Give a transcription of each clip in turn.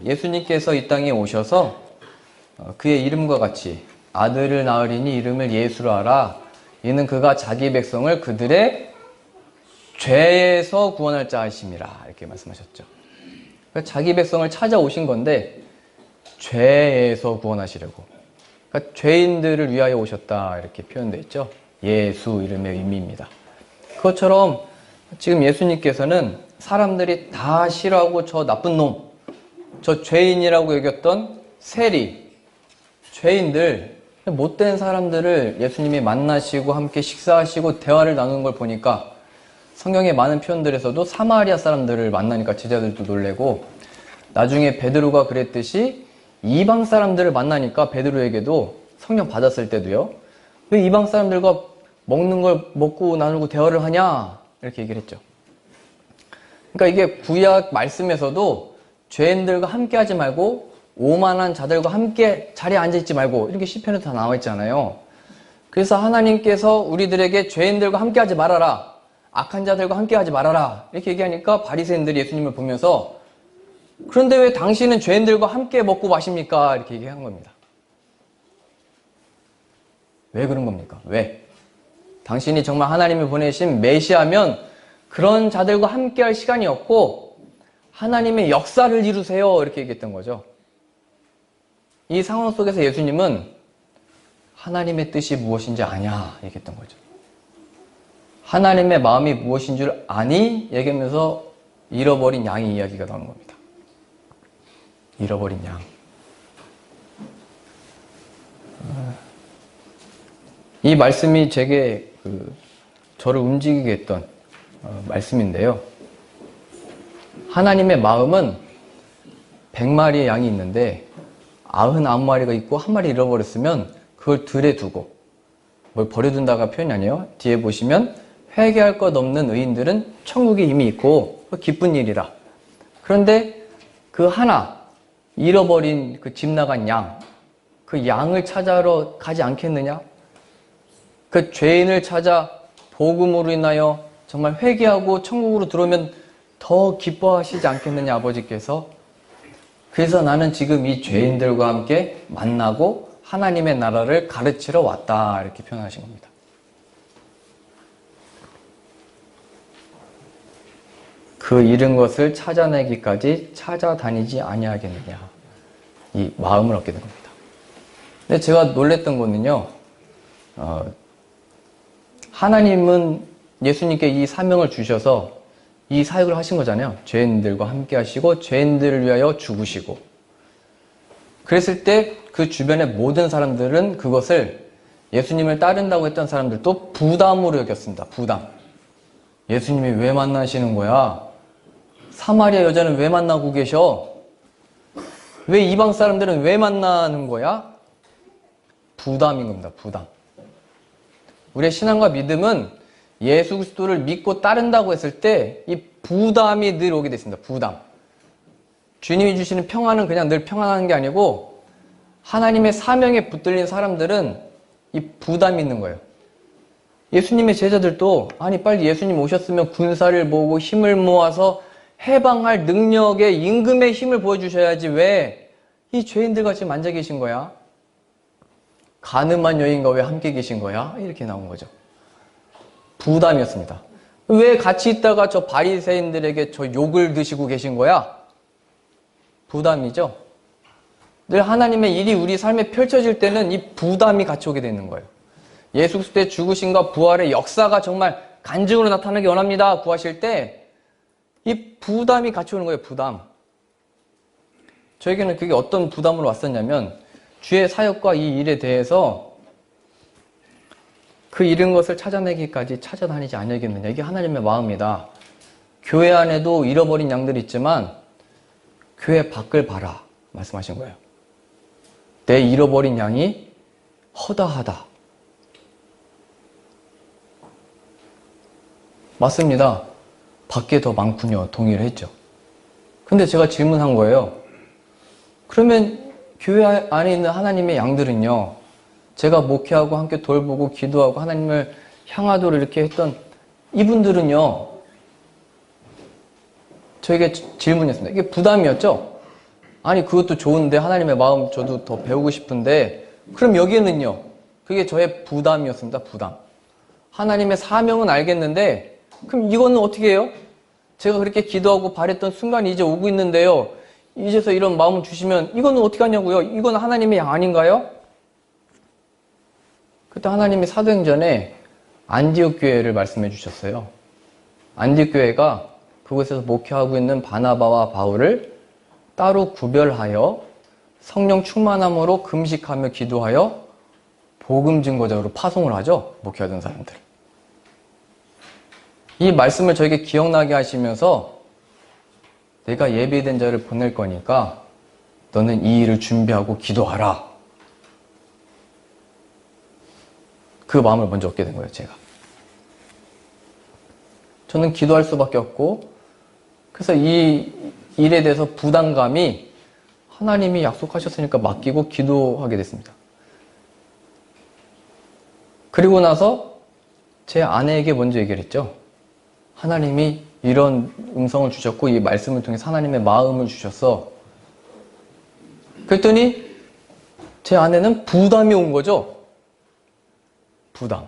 예수님께서 이 땅에 오셔서 그의 이름과 같이 아들을 낳으리니 이름을 예수로 하라. 이는 그가 자기 백성을 그들의 죄에서 구원할 자 하심이라. 이렇게 말씀하셨죠. 그러니까 자기 백성을 찾아오신 건데 죄에서 구원하시려고. 그러니까 죄인들을 위하여 오셨다. 이렇게 표현되어 있죠. 예수 이름의 의미입니다. 그것처럼 지금 예수님께서는 사람들이 다 싫어하고 저 나쁜 놈, 저 죄인이라고 여겼던 세리, 죄인들, 못된 사람들을 예수님이 만나시고 함께 식사하시고 대화를 나누는 걸 보니까 성경의 많은 표현들에서도 사마리아 사람들을 만나니까 제자들도 놀래고, 나중에 베드로가 그랬듯이 이방 사람들을 만나니까 베드로에게도 성령 받았을 때도요, 왜 이방 사람들과 먹는 걸 먹고 나누고 대화를 하냐 이렇게 얘기를 했죠. 그러니까 이게 구약 말씀에서도 죄인들과 함께 하지 말고 오만한 자들과 함께 자리에 앉아있지 말고 이렇게 시편에 다 나와 있잖아요. 그래서 하나님께서 우리들에게 죄인들과 함께 하지 말아라, 악한 자들과 함께 하지 말아라 이렇게 얘기하니까 바리새인들이 예수님을 보면서 그런데 왜 당신은 죄인들과 함께 먹고 마십니까? 이렇게 얘기한 겁니다. 왜 그런 겁니까? 왜? 당신이 정말 하나님이 보내신 메시아면 그런 자들과 함께 할 시간이 없고 하나님의 역사를 이루세요 이렇게 얘기했던 거죠. 이 상황 속에서 예수님은 하나님의 뜻이 무엇인지 아냐 얘기했던 거죠. 하나님의 마음이 무엇인 줄 아니? 얘기하면서 잃어버린 양의 이야기가 나오는 겁니다. 잃어버린 양. 이 말씀이 제게 저를 움직이게 했던 말씀인데요. 하나님의 마음은 100마리의 양이 있는데 99마리가 있고 한 마리 잃어버렸으면 그걸 들에 두고, 뭘 버려둔다가 표현이 아니에요. 뒤에 보시면 회개할 것 없는 의인들은 천국에 이미 있고 기쁜 일이라. 그런데 그 하나 잃어버린 그 집 나간 양, 그 양을 찾아러 가지 않겠느냐? 그 죄인을 찾아 복음으로 인하여 정말 회개하고 천국으로 들어오면 더 기뻐하시지 않겠느냐 아버지께서. 그래서 나는 지금 이 죄인들과 함께 만나고 하나님의 나라를 가르치러 왔다 이렇게 표현하신 겁니다. 그 잃은 것을 찾아내기까지 찾아다니지 아니하겠느냐, 이 마음을 얻게 된 겁니다. 근데 제가 놀랬던 거는요, 하나님은 예수님께 이 사명을 주셔서 이 사역을 하신 거잖아요. 죄인들과 함께 하시고 죄인들을 위하여 죽으시고. 그랬을 때 그 주변의 모든 사람들은 그것을, 예수님을 따른다고 했던 사람들도 부담으로 여겼습니다. 부담. 예수님이 왜 만나시는 거야? 사마리아 여자는 왜 만나고 계셔? 왜 이방 사람들은 왜 만나는 거야? 부담인 겁니다. 부담. 우리의 신앙과 믿음은 예수 그리스도를 믿고 따른다고 했을 때 이 부담이 늘 오게 됐습니다. 부담. 주님이 주시는 평안은 그냥 늘 평안한 게 아니고 하나님의 사명에 붙들린 사람들은 이 부담이 있는 거예요. 예수님의 제자들도 아니 빨리 예수님 오셨으면 군사를 모으고 힘을 모아서 해방할 능력의 임금의 힘을 보여주셔야지 왜 이 죄인들과 지금 앉아 계신 거야? 가늠한 여인과 왜 함께 계신 거야? 이렇게 나온 거죠. 부담이었습니다. 왜 같이 있다가 저 바리새인들에게 저 욕을 드시고 계신 거야? 부담이죠. 늘 하나님의 일이 우리 삶에 펼쳐질 때는 이 부담이 같이 오게 되는 거예요. 예수 그리스도의 죽으심과 부활의 역사가 정말 간증으로 나타나기 원합니다. 구하실 때 이 부담이 같이 오는 거예요. 부담. 저에게는 그게 어떤 부담으로 왔었냐면 주의 사역과 이 일에 대해서 그 잃은 것을 찾아내기까지 찾아다니지 않으겠느냐. 이게 하나님의 마음이다. 교회 안에도 잃어버린 양들이 있지만 교회 밖을 봐라 말씀하신 거예요. 내 잃어버린 양이 허다하다. 맞습니다. 밖에 더 많군요. 동의를 했죠. 근데 제가 질문한 거예요. 그러면 교회 안에 있는 하나님의 양들은요, 제가 목회하고 함께 돌보고 기도하고 하나님을 향하도록 이렇게 했던 이분들은요, 저에게 질문이었습니다. 이게 부담이었죠? 아니 그것도 좋은데 하나님의 마음 저도 더 배우고 싶은데 그럼 여기는요. 그게 저의 부담이었습니다. 부담. 하나님의 사명은 알겠는데 그럼 이거는 어떻게 해요? 제가 그렇게 기도하고 바랬던 순간이 이제 오고 있는데요. 이제서 이런 마음을 주시면 이거는 어떻게 하냐고요? 이건 하나님의 양 아닌가요? 그때 하나님이 사도행전에 안디옥 교회를 말씀해 주셨어요. 안디옥 교회가 그곳에서 목회하고 있는 바나바와 바울을 따로 구별하여 성령 충만함으로 금식하며 기도하여 복음 증거자로 파송을 하죠. 목회하던 사람들. 이 말씀을 저에게 기억나게 하시면서 내가 예비된 자를 보낼 거니까 너는 이 일을 준비하고 기도하라. 그 마음을 먼저 얻게 된 거예요, 제가. 저는 기도할 수밖에 없고 그래서 이 일에 대해서 부담감이 하나님이 약속하셨으니까 맡기고 기도하게 됐습니다. 그리고 나서 제 아내에게 먼저 얘기를 했죠. 하나님이 이런 음성을 주셨고 이 말씀을 통해서 하나님의 마음을 주셨어. 그랬더니 제 아내는 부담이 온 거죠. 부담.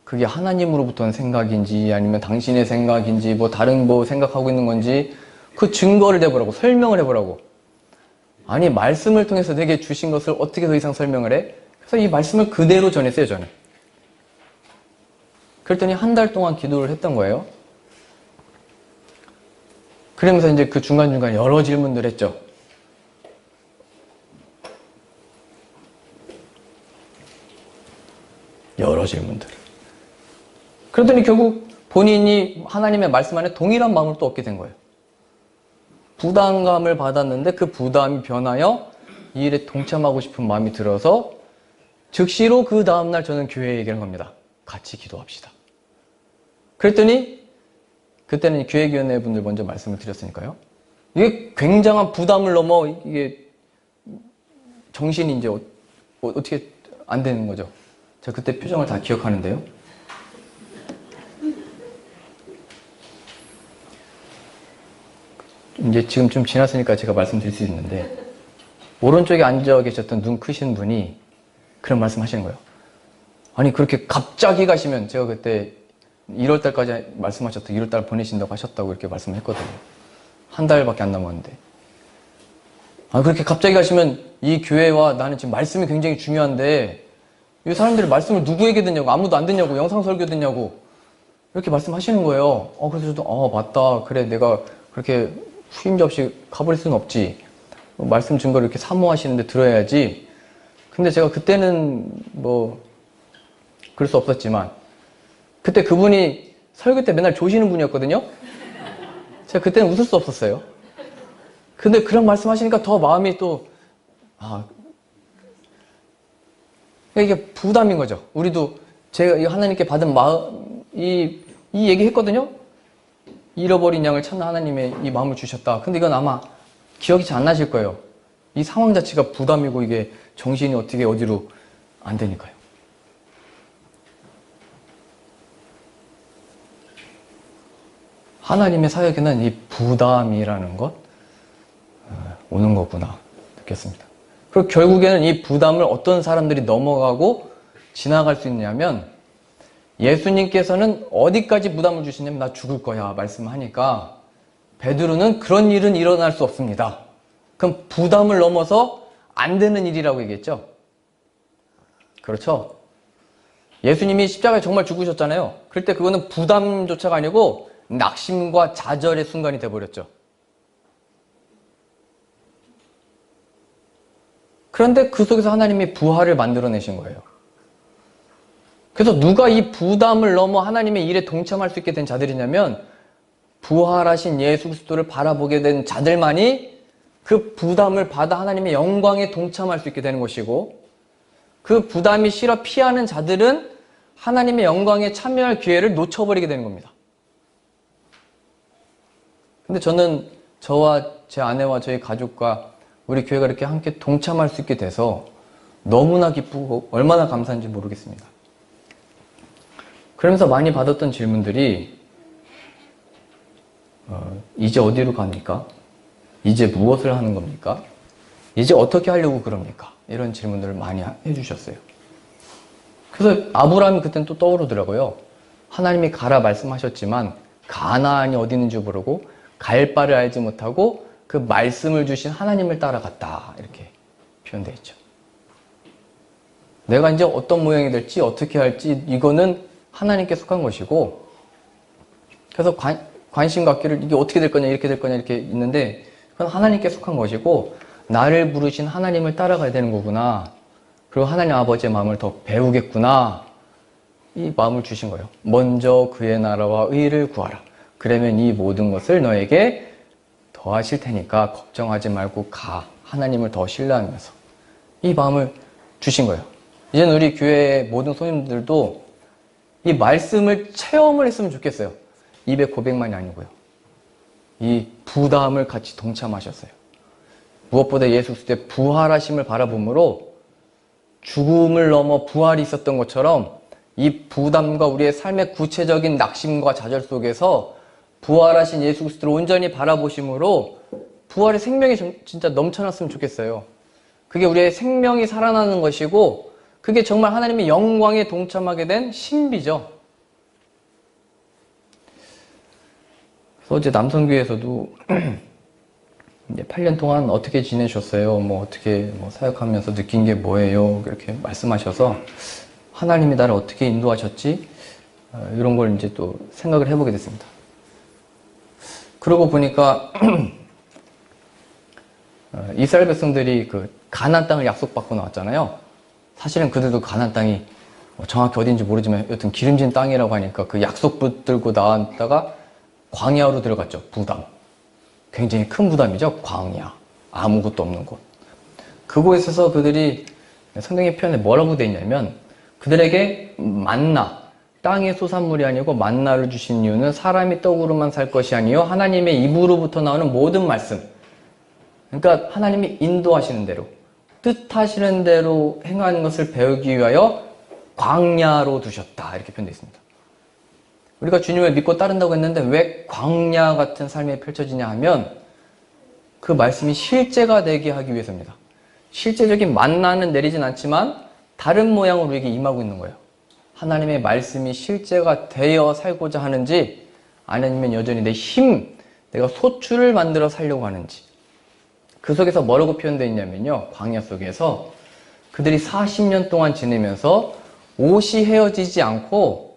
그게 하나님으로부터 온 생각인지 아니면 당신의 생각인지 뭐 다른 뭐 생각하고 있는 건지 그 증거를 해보라고 설명을 해보라고. 아니 말씀을 통해서 내게 주신 것을 어떻게 더 이상 설명을 해? 그래서 이 말씀을 그대로 전했어요 저는. 그랬더니 한 달 동안 기도를 했던 거예요. 그러면서 이제 그 중간중간 여러 질문들 했죠. 여러 질문들. 그러더니 결국 본인이 하나님의 말씀 안에 동일한 마음을 또 얻게 된 거예요. 부담감을 받았는데 그 부담이 변하여 이 일에 동참하고 싶은 마음이 들어서 즉시로 그 다음날 저는 교회에 얘기를 겁니다. 같이 기도합시다. 그랬더니 그때는 기획위원회 분들 먼저 말씀을 드렸으니까요. 이게 굉장한 부담을 넘어 이게 정신이 이제 어떻게 안 되는 거죠. 제가 그때 표정을 다 기억하는데요. 이제 지금 좀 지났으니까 제가 말씀드릴 수 있는데 오른쪽에 앉아 계셨던 눈 크신 분이 그런 말씀 하시는 거예요. 아니 그렇게 갑자기 가시면 제가 그때 1월달까지 말씀하셨던 1월달 보내신다고 하셨다고 이렇게 말씀을 했거든요. 한 달밖에 안 남았는데 아 그렇게 갑자기 가시면 이 교회와 나는 지금 말씀이 굉장히 중요한데 이 사람들이 말씀을 누구에게 듣냐고 아무도 안 듣냐고 영상 설교 듣냐고 이렇게 말씀하시는 거예요. 그래서 저도 맞다 그래 내가 그렇게 후임자 없이 가버릴 수는 없지 말씀 증거를 이렇게 사모하시는데 들어야지. 근데 제가 그때는 뭐 그럴 수 없었지만 그때 그분이 설교 때 맨날 조시는 분이었거든요. 제가 그때는 웃을 수 없었어요. 근데 그런 말씀 하시니까 더 마음이 또 이게 부담인 거죠. 우리도 제가 하나님께 받은 마음 이 얘기 했거든요. 잃어버린 양을 찾는 하나님의 이 마음을 주셨다. 근데 이건 아마 기억이 잘 안 나실 거예요. 이 상황 자체가 부담이고 이게 정신이 어떻게 어디로 안 되니까요. 하나님의 사역에는 이 부담이라는 것 오는 거구나 느꼈습니다. 그리고 결국에는 이 부담을 어떤 사람들이 넘어가고 지나갈 수 있냐면 예수님께서는 어디까지 부담을 주시냐면 나 죽을 거야 말씀하니까 베드로는 그런 일은 일어날 수 없습니다. 그럼 부담을 넘어서 안 되는 일이라고 얘기했죠. 그렇죠. 예수님이 십자가에 정말 죽으셨잖아요. 그럴 때 그거는 부담조차가 아니고 낙심과 좌절의 순간이 돼버렸죠. 그런데 그 속에서 하나님이 부활을 만들어내신 거예요. 그래서 누가 이 부담을 넘어 하나님의 일에 동참할 수 있게 된 자들이냐면 부활하신 예수 그리스도를 바라보게 된 자들만이 그 부담을 받아 하나님의 영광에 동참할 수 있게 되는 것이고 그 부담이 싫어 피하는 자들은 하나님의 영광에 참여할 기회를 놓쳐버리게 되는 겁니다. 근데 저는 저와 제 아내와 저희 가족과 우리 교회가 이렇게 함께 동참할 수 있게 돼서 너무나 기쁘고 얼마나 감사한지 모르겠습니다. 그러면서 많이 받았던 질문들이 이제 어디로 갑니까? 이제 무엇을 하는 겁니까? 이제 어떻게 하려고 그럽니까? 이런 질문들을 많이 해주셨어요. 그래서 아브라함이 그때는 또 떠오르더라고요. 하나님이 가라 말씀하셨지만 가나안이 어디 있는지 모르고 갈 바를 알지 못하고 그 말씀을 주신 하나님을 따라갔다. 이렇게 표현되어 있죠. 내가 이제 어떤 모양이 될지 어떻게 할지 이거는 하나님께 속한 것이고, 그래서 관심 갖기를 이게 어떻게 될 거냐 이렇게 될 거냐 이렇게 있는데 그건 하나님께 속한 것이고, 나를 부르신 하나님을 따라가야 되는 거구나. 그리고 하나님 아버지의 마음을 더 배우겠구나. 이 마음을 주신 거예요. 먼저 그의 나라와 의를 구하라. 그러면 이 모든 것을 너에게 더하실 테니까 걱정하지 말고 가. 하나님을 더 신뢰하면서. 이 마음을 주신 거예요. 이제는 우리 교회의 모든 손님들도 이 말씀을 체험을 했으면 좋겠어요. 입의 고백만이 아니고요. 이 부담을 같이 동참하셨어요. 무엇보다 예수 그리스도의 부활하심을 바라봄으로 죽음을 넘어 부활이 있었던 것처럼 이 부담과 우리의 삶의 구체적인 낙심과 좌절 속에서 부활하신 예수 그리스도를 온전히 바라보심으로 부활의 생명이 진짜 넘쳐났으면 좋겠어요. 그게 우리의 생명이 살아나는 것이고, 그게 정말 하나님의 영광에 동참하게 된 신비죠. 그래서 어제 남성교회에서도 이제 8년 동안 어떻게 지내셨어요? 어떻게 사역하면서 느낀 게 뭐예요? 이렇게 말씀하셔서 하나님이 나를 어떻게 인도하셨지? 이런 걸 이제 또 생각을 해보게 됐습니다. 그러고 보니까 이스라엘 백성들이 그 가나안 땅을 약속받고 나왔잖아요. 사실은 그들도 가나안 땅이 정확히 어딘지 모르지만 여튼 기름진 땅이라고 하니까 그 약속 붙들고 나왔다가 광야로 들어갔죠. 부담. 굉장히 큰 부담이죠. 광야. 아무것도 없는 곳. 그곳에서 그들이 성경의 표현에 뭐라고 되어 있냐면, 그들에게 만나, 땅의 소산물이 아니고 만나를 주신 이유는 사람이 떡으로만 살 것이 아니요 하나님의 입으로부터 나오는 모든 말씀. 그러니까 하나님이 인도하시는 대로, 뜻하시는 대로 행하는 것을 배우기 위하여 광야로 두셨다. 이렇게 표현되어 있습니다. 우리가 주님을 믿고 따른다고 했는데 왜 광야 같은 삶이 펼쳐지냐 하면 그 말씀이 실제가 되게 하기 위해서입니다. 실제적인 만나는 내리진 않지만 다른 모양으로 우리에게 임하고 있는 거예요. 하나님의 말씀이 실제가 되어 살고자 하는지, 아니면 여전히 내 힘, 내가 소출을 만들어 살려고 하는지. 그 속에서 뭐라고 표현되어 있냐면요, 광야 속에서 그들이 40년 동안 지내면서 옷이 헤어지지 않고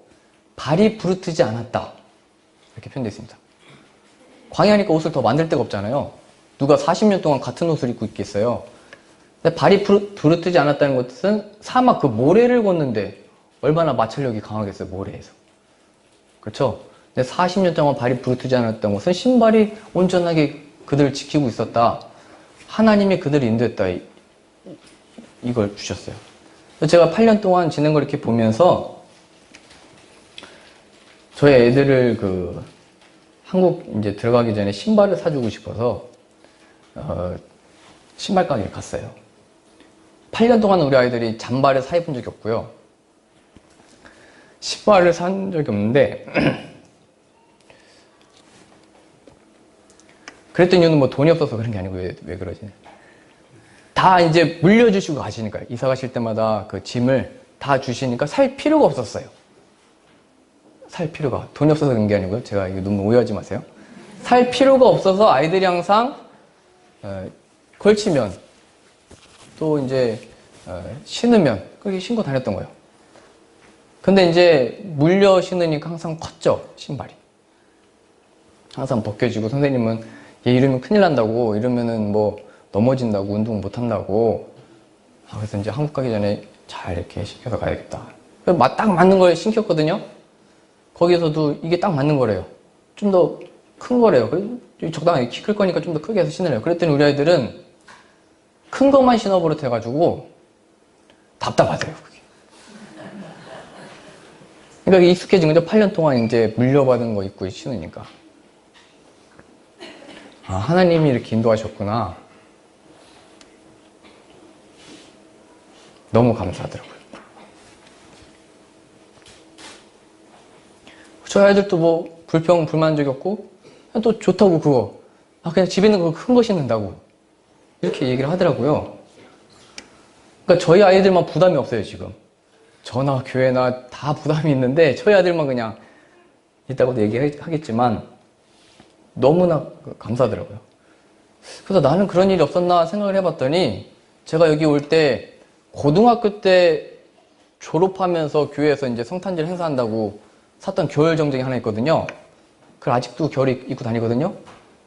발이 부르트지 않았다. 이렇게 표현되어 있습니다. 광야니까 옷을 더 만들 데가 없잖아요. 누가 40년 동안 같은 옷을 입고 있겠어요. 근데 발이 부르트지 않았다는 것은 사막 그 모래를 걷는데 얼마나 마찰력이 강하겠어요, 모래에서. 그렇죠? 근데 40년 동안 발이 부르트지 않았다는 것은 신발이 온전하게 그들을 지키고 있었다. 하나님이 그들을 인도했다. 이걸 주셨어요. 제가 8년 동안 지낸 걸 이렇게 보면서 저희 애들을 한국 이제 들어가기 전에 신발을 사주고 싶어서 신발 가게에 갔어요. 8년 동안 우리 아이들이 잠바를 사입은 적이 없고요. 신발을 산 적이 없는데 그랬던 이유는 돈이 없어서 그런 게 아니고 왜 그러지? 다 이제 물려주시고 가시니까요. 이사 가실 때마다 그 짐을 다 주시니까 살 필요가 없었어요. 살 필요가. 돈이 없어서 그런 게 아니고요. 제가 이거 너무 오해하지 마세요. 살 필요가 없어서 아이들이 항상 걸치면 또 이제 신으면 그렇게 신고 다녔던 거예요. 근데 이제 물려 신으니까 항상 컸죠, 신발이. 항상 벗겨지고 선생님은 얘 이러면 큰일 난다고, 이러면은 넘어진다고, 운동 못 한다고. 그래서 이제 한국 가기 전에 잘 이렇게 신겨서 가야겠다. 딱 맞는 걸 신겼거든요. 거기에서도 이게 딱 맞는 거래요. 좀 더 큰 거래요. 적당하게 키 클 거니까 좀 더 크게 해서 신으래요. 그랬더니 우리 아이들은 큰 것만 신어버릇해가지고 답답하대요, 그게. 그러니까 익숙해진 거죠. 8년 동안 이제 물려받은 거 입고 신으니까. 아, 하나님이 이렇게 인도하셨구나. 너무 감사하더라고요. 저희 아이들도 불평, 불만 적이 없고, 또 좋다고 그거. 그냥 집에 있는 거 큰 거 신는다고. 이렇게 얘기를 하더라고요. 그러니까 저희 아이들만 부담이 없어요, 지금. 저나 교회나 다 부담이 있는데 저희 아들만 그냥 있다고도 얘기하겠지만 너무나 감사하더라고요. 그래서 나는 그런 일이 없었나 생각을 해봤더니 제가 여기 올 때 고등학교 때 졸업하면서 교회에서 이제 성탄절 행사한다고 샀던 겨울 정장이 하나 있거든요. 그걸 아직도 겨울에 입고 다니거든요.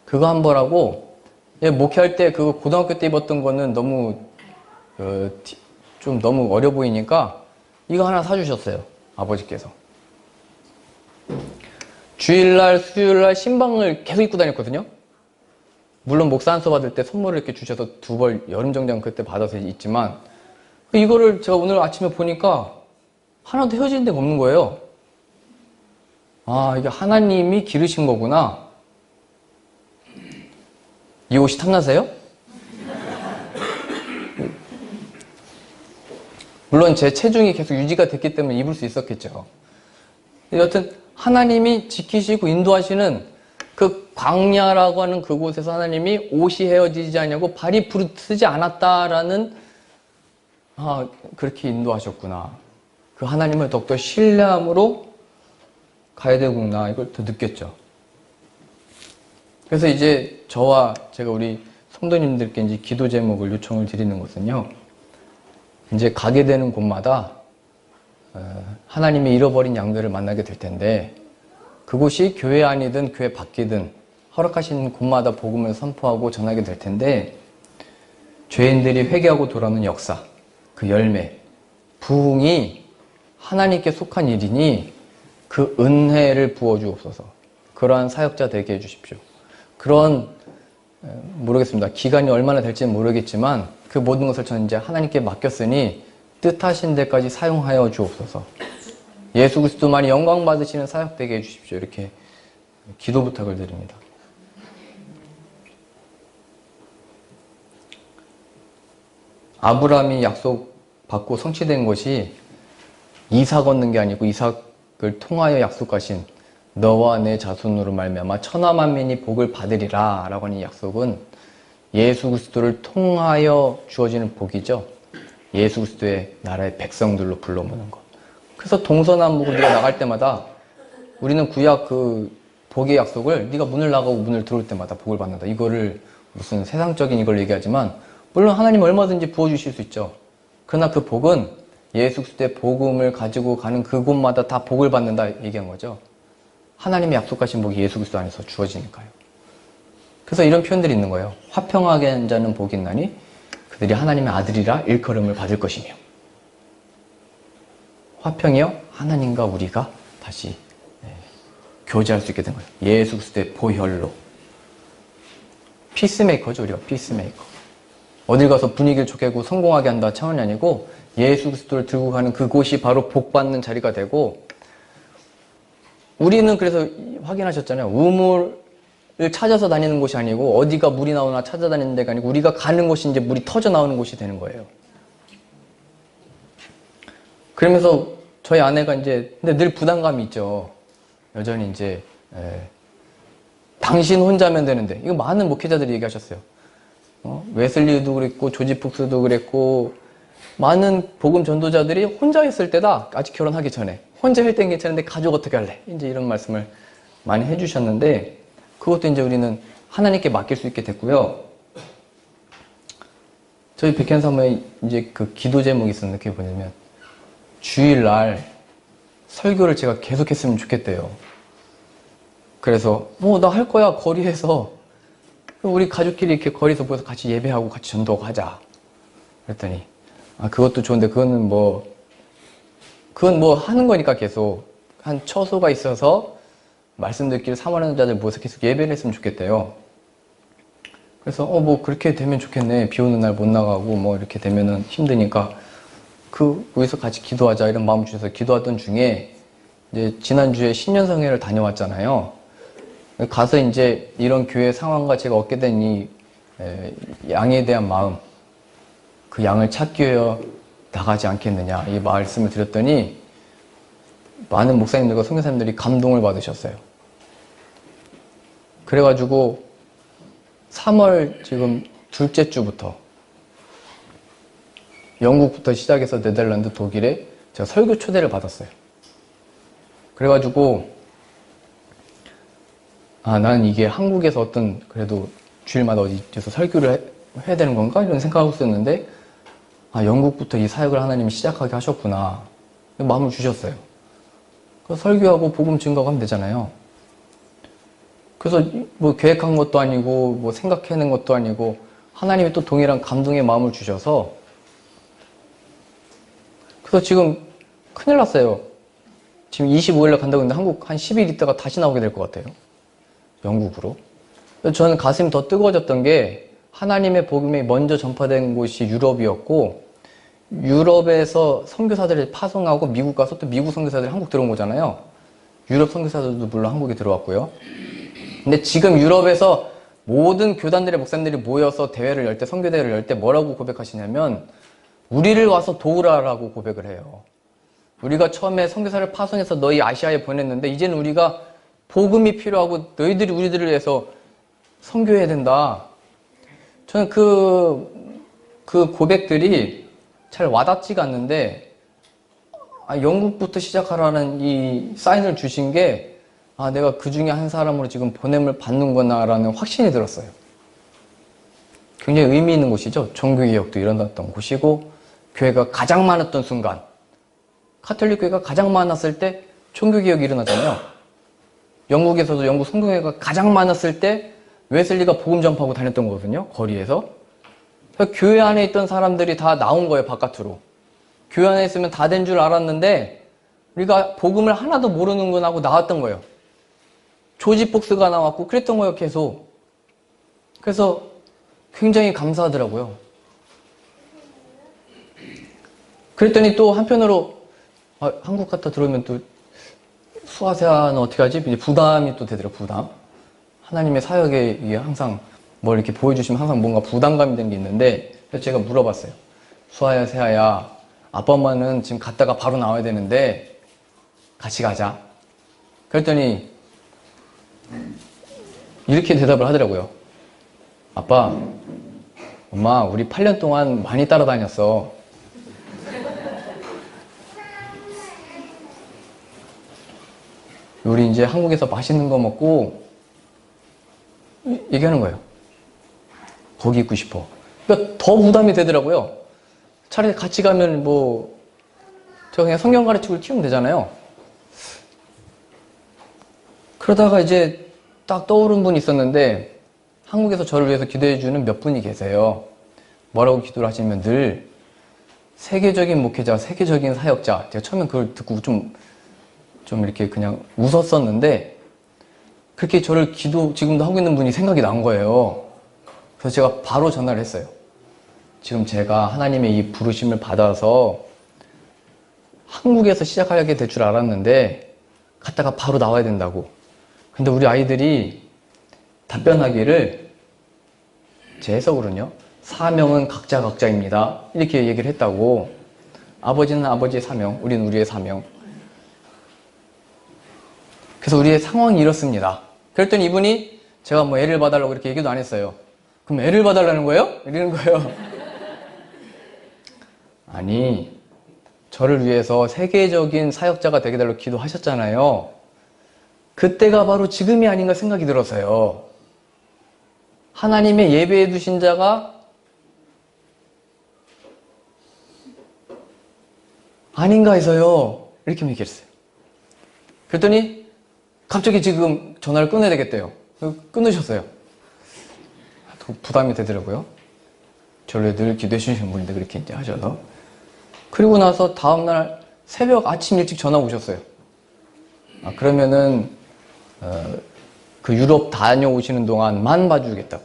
그거 한 벌하고 목회할 때 그거 고등학교 때 입었던 거는 너무 좀 너무 어려 보이니까 이거 하나 사주셨어요. 아버지께서. 주일날, 수요일날 신방을 계속 입고 다녔거든요. 물론 목사 안수 받을 때 선물을 이렇게 주셔서 2벌 여름 정장 그때 받아서 있지만 이거를 제가 오늘 아침에 보니까 하나도 헤어지는 데가 없는 거예요. 이게 하나님이 기르신 거구나. 이 옷이 탐나세요? 물론 제 체중이 계속 유지가 됐기 때문에 입을 수 있었겠죠. 여튼 하나님이 지키시고 인도하시는 그 광야라고 하는 그곳에서 하나님이 옷이 헤어지지 않냐고 발이 부르트지 않았다라는 그렇게 인도하셨구나. 그 하나님을 더욱더 신뢰함으로 가야 되구나. 이걸 더 느꼈죠. 그래서 이제 저와 제가 우리 성도님들께 이제 기도 제목을 요청을 드리는 것은요. 이제 가게 되는 곳마다 하나님이 잃어버린 양들을 만나게 될 텐데 그곳이 교회 안이든 교회 밖이든 허락하신 곳마다 복음을 선포하고 전하게 될 텐데 죄인들이 회개하고 돌아오는 역사, 그 열매, 부흥이 하나님께 속한 일이니 그 은혜를 부어주옵소서. 그러한 사역자 되게 해주십시오. 그런 모르겠습니다. 기간이 얼마나 될지는 모르겠지만 그 모든 것을 저는 이제 하나님께 맡겼으니 뜻하신 데까지 사용하여 주옵소서. 예수 그리스도만이 영광 받으시는 사역 되게 해주십시오. 이렇게 기도 부탁을 드립니다. 아브라함이 약속받고 성취된 것이 이삭 얻는 게 아니고 이삭을 통하여 약속하신 너와 내 자손으로 말미암아 천하 만민이 복을 받으리라 라고 하는 약속은 예수 그리스도를 통하여 주어지는 복이죠. 예수 그리스도의 나라의 백성들로 불러 모는 것. 그래서 동서남북을 네가 나갈 때마다 우리는 구약 그 복의 약속을 네가 문을 나가고 문을 들어올 때마다 복을 받는다. 이거를 무슨 세상적인 이걸 얘기하지만 물론 하나님 얼마든지 부어주실 수 있죠. 그러나 그 복은 예수 그리스도의 복음을 가지고 가는 그곳마다 다 복을 받는다 얘기한 거죠. 하나님의 약속하신 복이 예수 그리스도 안에서 주어지니까요. 그래서 이런 표현들이 있는 거예요. 화평하게 한 자는 복이 있나니 그들이 하나님의 아들이라 일컬음을 받을 것이며. 화평이요? 하나님과 우리가 다시 교제할 수 있게 된 거예요. 예수 그리스도의 보혈로. 피스메이커죠, 우리가 피스메이커. 어딜 가서 분위기를 좋게 하고 성공하게 한다 차원이 아니고 예수 그리스도를 들고 가는 그곳이 바로 복받는 자리가 되고 우리는 그래서 확인하셨잖아요. 우물을 찾아서 다니는 곳이 아니고 어디가 물이 나오나 찾아다니는 데가 아니고 우리가 가는 곳이 이제 물이 터져 나오는 곳이 되는 거예요. 그러면서 저희 아내가 이제 근데 늘 부담감이 있죠. 여전히 이제 당신 혼자면 되는데 이거 많은 목회자들이 얘기하셨어요. 웨슬리도 그랬고 조지 푹스도 그랬고 많은 복음 전도자들이 혼자 했을 때다. 아직 결혼하기 전에 혼자 할 땐 괜찮은데 가족 어떻게 할래? 이제 이런 말씀을 많이 해주셨는데 그것도 이제 우리는 하나님께 맡길 수 있게 됐고요. 저희 백현사모에 이제 그 기도 제목이 있었는데 그게 뭐냐면 주일날 설교를 제가 계속했으면 좋겠대요. 그래서 나 할 거야 거리에서 우리 가족끼리 이렇게 거리에서 모여서 같이 예배하고 같이 전도하고 하자. 그랬더니 그것도 좋은데 그건 뭐 하는 거니까 계속 한 처소가 있어서 말씀 듣기를 사모하는 자들 모여서 계속 예배를 했으면 좋겠대요. 그래서 뭐 그렇게 되면 좋겠네. 비 오는 날 못 나가고 뭐 이렇게 되면은 힘드니까 거기서 같이 기도하자 이런 마음 주셔서 기도하던 중에 이제 지난주에 신년성회를 다녀왔잖아요. 가서 이제 이런 교회 상황과 제가 얻게 된 이 양에 대한 마음, 그 양을 찾기 위해 나가지 않겠느냐 이 말씀을 드렸더니 많은 목사님들과 선교사님들이 감동을 받으셨어요. 그래가지고 3월 지금 둘째 주부터 영국부터 시작해서 네덜란드, 독일에 제가 설교 초대를 받았어요. 그래가지고 나는 이게 한국에서 어떤 그래도 주일마다 어디서 설교를 해야 되는 건가? 이런 생각하고 있었는데 영국부터 이 사역을 하나님이 시작하게 하셨구나. 마음을 주셨어요. 그래서 설교하고 복음 증거하고 하면 되잖아요. 그래서 뭐 계획한 것도 아니고 뭐 생각해낸 것도 아니고 하나님이 또 동일한 감동의 마음을 주셔서 그래서 지금 큰일 났어요. 지금 25일날 간다고 했는데 한국 한 10일 있다가 다시 나오게 될 것 같아요. 영국으로. 저는 가슴이 더 뜨거워졌던 게 하나님의 복음이 먼저 전파된 곳이 유럽이었고 유럽에서 선교사들이 파송하고 미국 가서 또 미국 선교사들이 한국 들어온 거잖아요. 유럽 선교사들도 물론 한국에 들어왔고요. 근데 지금 유럽에서 모든 교단들의 목사님들이 모여서 대회를 열 때, 선교대회를 열 때 뭐라고 고백하시냐면 우리를 와서 도우라라고 고백을 해요. 우리가 처음에 선교사를 파송해서 너희 아시아에 보냈는데 이제는 우리가 복음이 필요하고 너희들이 우리들을 위해서 선교해야 된다. 저는 그 고백들이 잘 와닿지가 않는데 영국부터 시작하라는 이 사인을 주신 게 내가 그 중에 한 사람으로 지금 보냄을 받는구나라는 확신이 들었어요. 굉장히 의미 있는 곳이죠. 종교개혁도 일어났던 곳이고 교회가 가장 많았던 순간 카톨릭 교회가 가장 많았을 때 종교개혁이 일어나잖아요. 영국에서도 영국 성교회가 가장 많았을 때 웨슬리가 복음 전파하고 다녔던 거거든요. 거리에서. 교회 안에 있던 사람들이 다 나온 거예요. 바깥으로. 교회 안에 있으면 다 된 줄 알았는데 우리가 복음을 하나도 모르는구나 하고 나왔던 거예요. 조지 폭스가 나왔고 그랬던 거예요. 계속. 그래서 굉장히 감사하더라고요. 그랬더니 또 한편으로 한국 갔다 들어오면 또 수아세아는 어떻게 하지? 이제 부담이 또 되더라고요. 부담. 하나님의 사역에 이게 항상 뭘 이렇게 보여주시면 항상 뭔가 부담감이 되는 게 있는데 그래서 제가 물어봤어요. 수아야, 세아야, 아빠 엄마는 지금 갔다가 바로 나와야 되는데 같이 가자. 그랬더니 이렇게 대답을 하더라고요. 아빠, 엄마, 우리 8년 동안 많이 따라다녔어. 우리 이제 한국에서 맛있는 거 먹고 얘기하는 거예요. 거기 있고 싶어. 그러니까 더 부담이 되더라고요. 차라리 같이 가면 제가 그냥 성경 가르치고 키우면 되잖아요. 그러다가 이제 딱 떠오른 분이 있었는데 한국에서 저를 위해서 기도해주는 몇 분이 계세요. 뭐라고 기도를 하시면 늘 세계적인 목회자, 세계적인 사역자. 제가 처음엔 그걸 듣고 좀 이렇게 그냥 웃었었는데 그렇게 저를 지금도 하고 있는 분이 생각이 난 거예요. 그래서 제가 바로 전화를 했어요. 지금 제가 하나님의 이 부르심을 받아서 한국에서 시작하게 될 줄 알았는데 갔다가 바로 나와야 된다고. 근데 우리 아이들이 답변하기를 제 해석으로는요. 사명은 각자입니다. 이렇게 얘기를 했다고. 아버지는 아버지의 사명, 우리는 우리의 사명. 그래서 우리의 상황이 이렇습니다. 그랬더니 이분이 제가 애를 봐달라고 이렇게 얘기도 안 했어요. 그럼 애를 봐달라는 거예요? 이러는 거예요. 아니, 저를 위해서 세계적인 사역자가 되게 달라고 기도하셨잖아요. 그때가 바로 지금이 아닌가 생각이 들어서요. 하나님의 예배해 두신 자가 아닌가 해서요. 이렇게 얘기했어요. 그랬더니 갑자기 지금 전화를 끊어야 되겠대요. 끊으셨어요. 부담이 되더라고요. 저를 늘 기도해 주시는 분인데 그렇게 이제 하셔서. 그리고 나서 다음날 새벽 아침 일찍 전화 오셨어요. 그러면은 그 유럽 다녀오시는 동안만 봐주겠다고.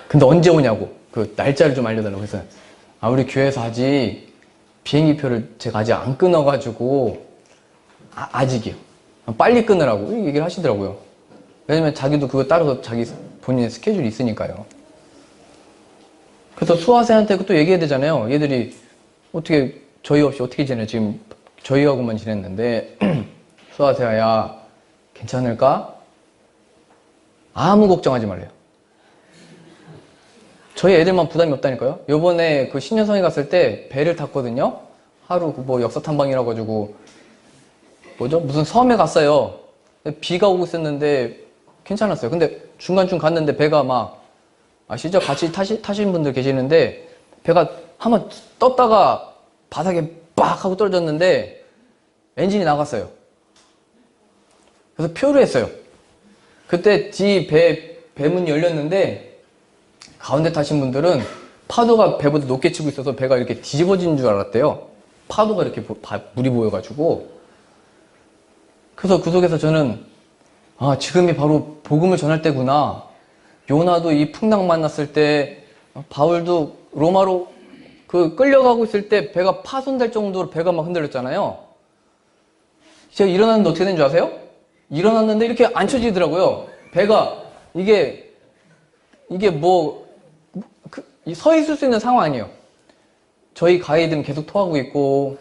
근데 언제 오냐고 그 날짜를 좀 알려달라고 해서 우리 교회에서 아직 비행기표를 제가 아직 안 끊어가지고 아직이요. 빨리 끊으라고 얘기를 하시더라고요. 왜냐면 자기도 그거 따라서 자기 본인의 스케줄이 있으니까요. 그래서 수아세한테 또 얘기해야 되잖아요. 얘들이 어떻게 저희 없이 어떻게 지내? 지금 저희하고만 지냈는데 수아세야 괜찮을까? 아무 걱정하지 말래요. 저희 애들만 부담이 없다니까요. 요번에 그 신년성에 갔을 때 배를 탔거든요. 하루 뭐 역사 탐방이라 가지고 뭐죠? 무슨 섬에 갔어요. 비가 오고 있었는데 괜찮았어요. 근데 중간쯤 갔는데 배가 막 아시죠? 같이 타신 분들 계시는데 배가 한번 떴다가 바닥에 빡 하고 떨어졌는데 엔진이 나갔어요. 그래서 표류했어요. 그때 뒤 배문이 열렸는데 가운데 타신 분들은 파도가 배보다 높게 치고 있어서 배가 이렇게 뒤집어지는 줄 알았대요. 파도가 이렇게 물이 보여가지고. 그래서 그 속에서 저는 아, 지금이 바로 복음을 전할 때구나. 요나도 이 풍랑 만났을 때, 바울도 로마로 끌려가고 있을 때 배가 파손될 정도로 배가 막 흔들렸잖아요. 제가 일어났는데 어떻게 된 줄 아세요? 일어났는데 이렇게 안 쳐지더라고요. 배가 이게 뭐 서 있을 수 있는 상황 아니에요. 저희 가이드는 계속 토하고 있고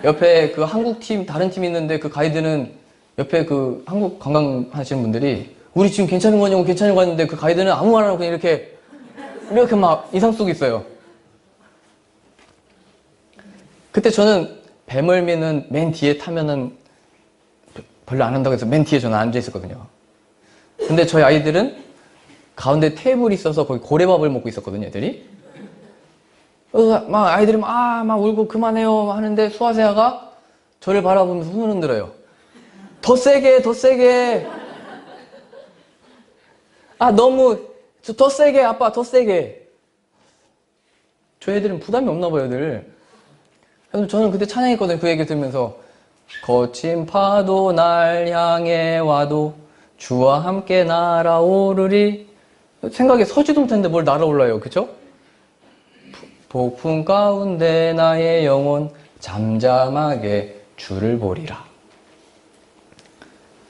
옆에 그 한국 팀 다른 팀이 있는데 그 가이드는 옆에 그 한국 관광 하시는 분들이 우리 지금 괜찮은 거냐고 괜찮은 거 같는데 그 가이드는 아무 말 안 하고 그냥 이렇게 막 이상 속에 있어요. 그때 저는 배멀미는 맨 뒤에 타면은 별로 안 한다고 해서 맨 뒤에 저는 앉아 있었거든요. 근데 저희 아이들은 가운데 테이블이 있어서 거기 고래밥을 먹고 있었거든요, 애들이. 막 아이들이 막 울고 그만해요 하는데 수아세아가 저를 바라보면서 손을 흔들어요. 더 세게, 더 세게. 더 세게, 아빠, 더 세게. 저희 애들은 부담이 없나 봐요, 애들. 그래서 저는 그때 찬양했거든요, 그 얘기 들으면서. 거친 파도 날 향해 와도 주와 함께 날아오르리. 생각에 서지도 못했는데 뭘 날아올라요, 그쵸? 폭풍 가운데 나의 영혼 잠잠하게 주를 보리라.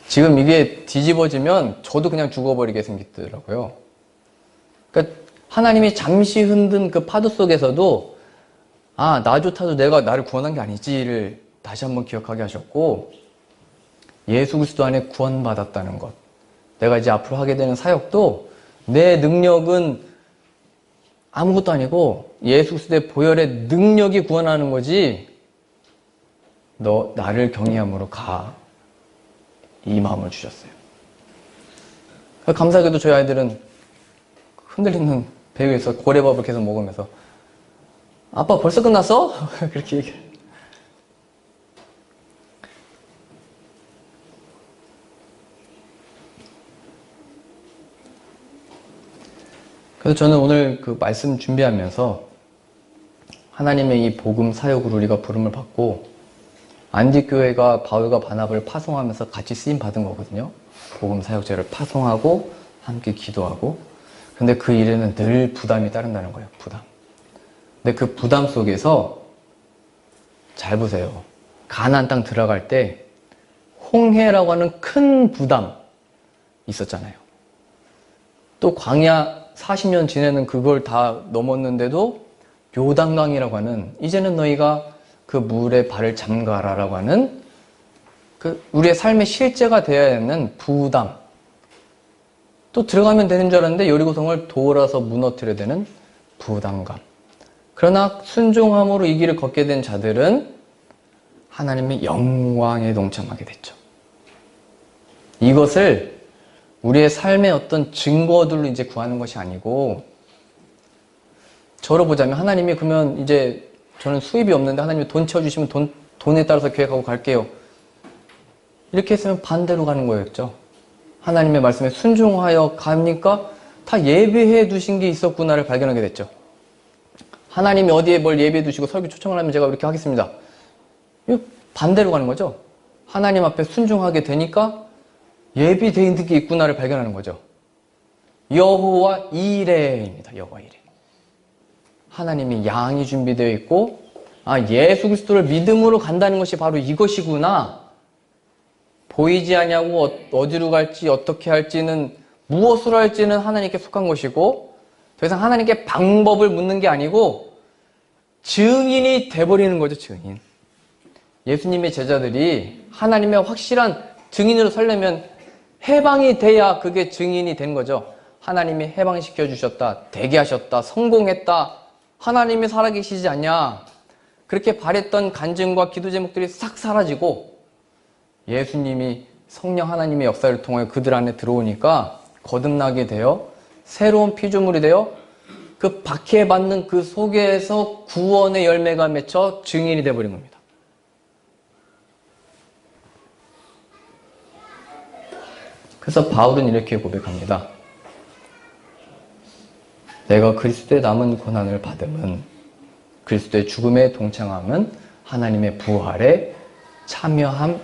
지금 이게 뒤집어지면 저도 그냥 죽어버리게 생기더라고요. 그러니까 하나님이 잠시 흔든 그 파도 속에서도 나조차도 내가 나를 구원한 게 아니지를 다시 한번 기억하게 하셨고, 예수 그리스도 안에 구원받았다는 것, 내가 이제 앞으로 하게 되는 사역도 내 능력은 아무것도 아니고 예수 그리스도의 보혈의 능력이 구원하는 거지, 너 나를 경외함으로 가, 이 마음을 주셨어요. 감사하게도 저희 아이들은 흔들리는 배 위에서 고래밥을 계속 먹으면서 아빠 벌써 끝났어? 그렇게 얘기해요. 그래서 저는 오늘 그 말씀 준비하면서 하나님의 이 복음 사역으로 우리가 부름을 받고 안디교회가 바울과 바나바를 파송하면서 같이 쓰임 받은 거거든요. 복음 사역자를 파송하고 함께 기도하고. 근데 그 일에는 늘 부담이 따른다는 거예요. 부담. 근데 그 부담 속에서 잘 보세요. 가나안 땅 들어갈 때 홍해라고 하는 큰 부담 있었잖아요. 또 광야 40년 지내는 그걸 다 넘었는데도 요단강이라고 하는, 이제는 너희가 그 물에 발을 잠가라라고 하는 그 우리의 삶의 실제가 되어야 하는 부담. 또 들어가면 되는 줄 알았는데 여리고성을 돌아서 무너뜨려야 되는 부담감. 그러나 순종함으로 이 길을 걷게 된 자들은 하나님의 영광에 동참하게 됐죠. 이것을 우리의 삶의 어떤 증거들로 이제 구하는 것이 아니고, 저로 보자면 하나님이 그러면 이제 저는 수입이 없는데 하나님이 돈 채워주시면 돈에 따라서 계획하고 갈게요. 이렇게 했으면 반대로 가는 거였죠. 하나님의 말씀에 순종하여 가니까 다 예배해 두신 게 있었구나를 발견하게 됐죠. 하나님이 어디에 뭘 예배해 두시고 설교 초청을 하면 제가 이렇게 하겠습니다. 이거 반대로 가는 거죠. 하나님 앞에 순종하게 되니까 예비되어 있는 게 있구나를 발견하는 거죠. 여호와 이레입니다. 여호와 이레. 하나님이 양이 준비되어 있고, 예수 그리스도를 믿음으로 간다는 것이 바로 이것이구나. 보이지 않냐고 어디로 갈지 어떻게 할지는, 무엇으로 할지는 하나님께 속한 것이고, 더 이상 하나님께 방법을 묻는 게 아니고 증인이 돼버리는 거죠. 증인. 예수님의 제자들이 하나님의 확실한 증인으로 서려면 해방이 돼야 그게 증인이 된 거죠. 하나님이 해방시켜 주셨다, 되게 하셨다, 성공했다, 하나님이 살아계시지 않냐, 그렇게 바랬던 간증과 기도 제목들이 싹 사라지고 예수님이 성령 하나님의 역사를 통해 그들 안에 들어오니까 거듭나게 되어 새로운 피조물이 되어 그 박해받는 그 속에서 구원의 열매가 맺혀 증인이 되어버린 겁니다. 그래서 바울은 이렇게 고백합니다. 내가 그리스도의 남은 고난을 받음은 그리스도의 죽음에 동참함은 하나님의 부활에 참여함이로라.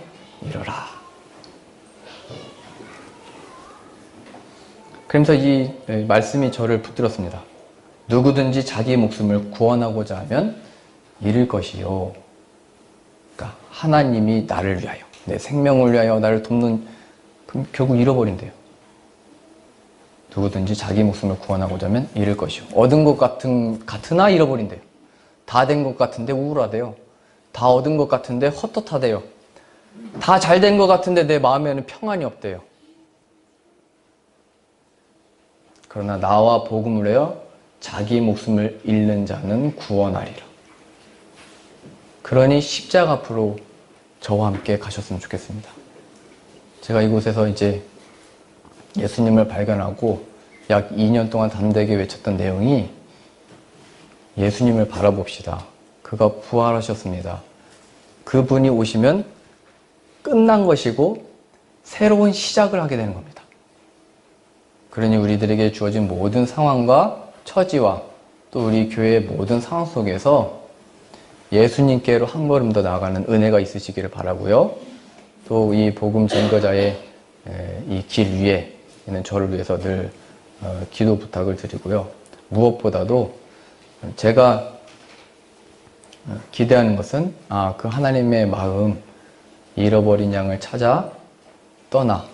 그러면서 이 말씀이 저를 붙들었습니다. 누구든지 자기 목숨을 구원하고자 하면 잃을 것이요. 그러니까 하나님이 나를 위하여, 내 생명을 위하여 나를 돕는, 그럼 결국 잃어버린대요. 누구든지 자기 목숨을 구원하고자 하면 잃을 것이요. 얻은 것 같으나 잃어버린대요. 다 된 것 같은데 우울하대요. 다 얻은 것 같은데 헛헛하대요. 다 잘 된 것 같은데 내 마음에는 평안이 없대요. 그러나 나와 복음을 하여 자기 목숨을 잃는 자는 구원하리라. 그러니 십자가 앞으로 저와 함께 가셨으면 좋겠습니다. 제가 이곳에서 이제 예수님을 발견하고 약 2년 동안 담대하게 외쳤던 내용이 예수님을 바라봅시다. 그가 부활하셨습니다. 그분이 오시면 끝난 것이고 새로운 시작을 하게 되는 겁니다. 그러니 우리들에게 주어진 모든 상황과 처지와 또 우리 교회의 모든 상황 속에서 예수님께로 한 걸음 더 나아가는 은혜가 있으시기를 바라고요. 또 이 복음 증거자의 이 길 위에 있는 저를 위해서 늘 기도 부탁을 드리고요. 무엇보다도 제가 기대하는 것은 그 하나님의 마음, 잃어버린 양을 찾아 떠나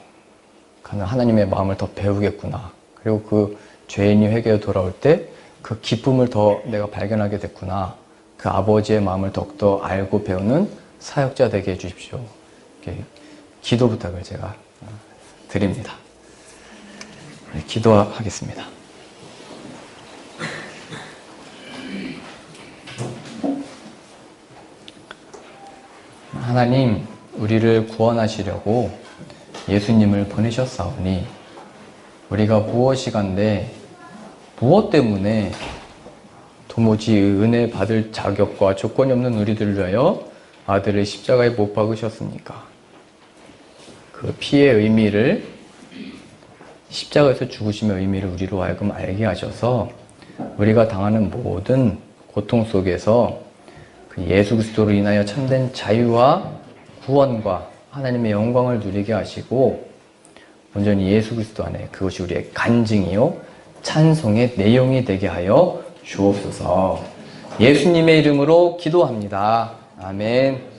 가는 하나님의 마음을 더 배우겠구나. 그리고 그 죄인이 회개에 돌아올 때 그 기쁨을 더 내가 발견하게 됐구나. 그 아버지의 마음을 더욱더 알고 배우는 사역자 되게 해주십시오. 이렇게 기도 부탁을 제가 드립니다. 기도하겠습니다. 하나님, 우리를 구원하시려고 예수님을 보내셨사오니 우리가 무엇이간데 무엇 때문에 도무지 은혜 받을 자격과 조건이 없는 우리들을 위하여 아들을 십자가에 못 박으셨습니까? 그 피의 의미를, 십자가에서 죽으심의 의미를 우리로 하여금 알게 하셔서 우리가 당하는 모든 고통 속에서 그 예수 그리스도로 인하여 참된 자유와 구원과 하나님의 영광을 누리게 하시고 온전히 예수 그리스도 안에 그것이 우리의 간증이요 찬송의 내용이 되게 하여 주옵소서. 예수님의 이름으로 기도합니다. 아멘.